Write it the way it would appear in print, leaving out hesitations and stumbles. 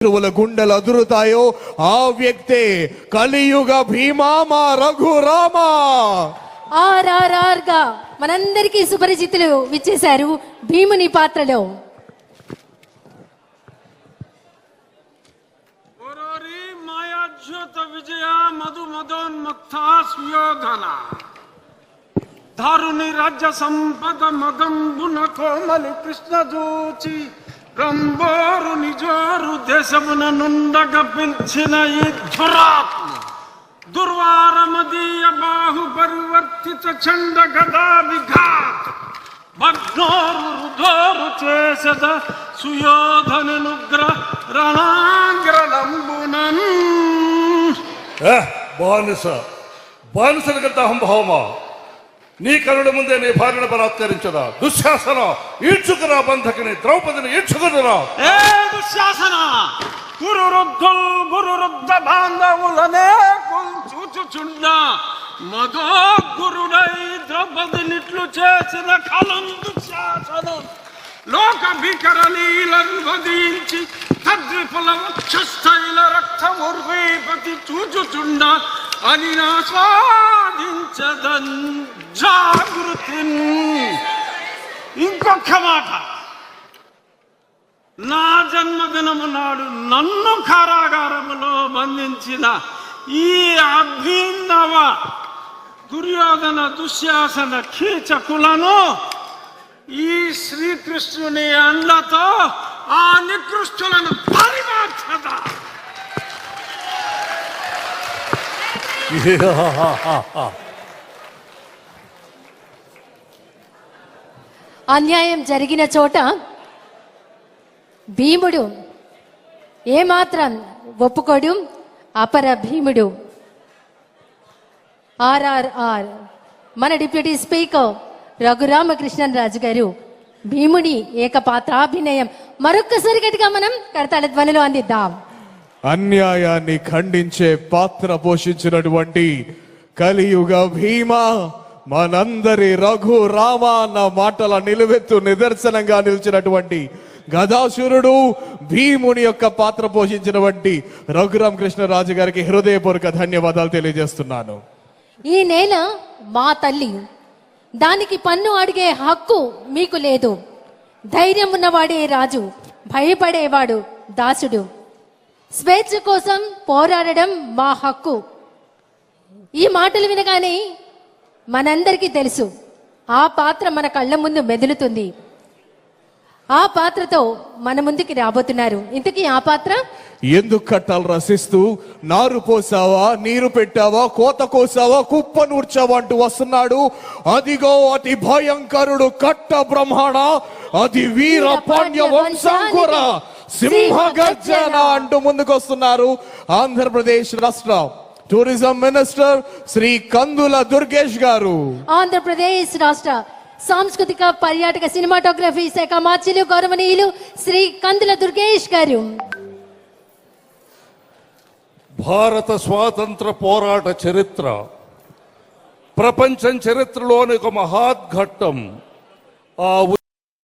గుండెలు అదురుతాయో ఆ వ్యక్తే కలియుగ భీమా మా రఘురామ. RRR గా మనందరికీ సుపరిచితులు విచ్చేశారు భీముని పాత్రలో. విజయ మధు మదోన్మత్తాస్యోధన దారుని రాజ్య సంపద మదంబున కోమలి కృష్ణ జూచి రంబోరు నిజోరు దేశమున నుండగ పిలిచిన ఈ ధురాత్మ దుర్వారమదీయ బాహు పరివర్తిత చండ గదా విఘాత భగ్నోరు రుధోరు చేసద సుయోధనుగ్ర రణాంగ్రలంబునన్. బానిసలకంత అహంభావమా? నీ కరుణ ముందే నీ భార్యను బలాత్కరించదా? దుశ్శాసన, ఈడ్చుకురా బంధకిని, ద్రౌపదిని ఈడ్చుకురా. ఏ దుశ్శాసన, గురురుద్ధ బాంధవులనే చూచుచుండ మదో గురుడై ద్రౌపదినిట్లు చేసిన కలం దుశ్శాసనం. లోక భీకరలీలను వధించి తద్విఫల వక్షస్థైల రక్తముర్వీపతి చూచుచుండ అని ఆస్వాదించదన్ జాగృతి. ఇంకొక మాట, నా జన్మదినము నాడు నన్ను కారాగారములో బంధించిన ఈ అభినవ దుర్యోధన దుశ్శాసన కీచకులను ఈ శ్రీకృష్ణుని అండతో ఆ నికృష్టులను పరిమార్చద. అన్యాయం జరిగిన చోట భీముడు ఏమాత్రం ఒప్పుకోడు. అపర భీముడు. RRR మన డిప్యూటీ స్పీకర్ రఘురామకృష్ణన్ రాజు గారు భీముని ఏకపాత్రాభినయం మరొక్కసారి గట్టిగా మనం కరతాళ ధ్వనిలో అందిద్దాం. అన్యాయాన్ని ఖండించే పాత్ర పోషించినటువంటి కలియుగ భీమా మనందరి రఘురామ అన్న మాటల నిలువెత్తు నిదర్శనంగా నిలిచినటువంటి గదాసురుడు భీముని యొక్క పాత్ర పోషించినటువంటి రఘురామకృష్ణరాజు గారికి హృదయపూర్వక ధన్యవాదాలు తెలియజేస్తున్నాను. ఈ నేల మా తల్లి, దానికి పన్ను అడిగే హక్కు మీకు లేదు. ధైర్యం ఉన్నవాడే రాజు, భయపడేవాడు దాసుడు. స్వేచ్ఛ కోసం పోరాడడం మా హక్కు. ఈ మాటలు వినగానే మనందరికీ తెలుసు ఆ పాత్ర మన కళ్ళ ముందు మెదులుతుంది. ఆ పాత్రతో మన ముందుకి రాబోతున్నారు. ఇంతకీ ఆ పాత్ర ఎందుకు కట్టాలు రసిస్తూ నారు పోసావా, నీరు పెట్టావా, కోత కోసావా, కుప్ప నూర్చావా అంటూ వస్తున్నాడు. అదిగో అతి భయంకరుడు కట్ట బ్రహ్మణ, అది వీర పాండ్య వంశాంకుర సింహ గర్జన అంటూ ముందుకు వస్తున్నారు ఆంధ్రప్రదేశ్ రాష్ట్ర టూరిజం మినిస్టర్ శ్రీ కందుల దుర్గేష్ గారు. ఆంధ్రప్రదేశ్ రాష్ట్ర సాంస్కృతిక పర్యాటక సినిమాటోగ్రఫీ శాఖ మార్చిలు గౌరవనీయులు శ్రీ కందుల దుర్గేష్ గారు. భారత స్వాతంత్ర పోరాట చరిత్ర ప్రపంచం చరిత్రలోని ఒక మహాద్ఘట్టం. ఆ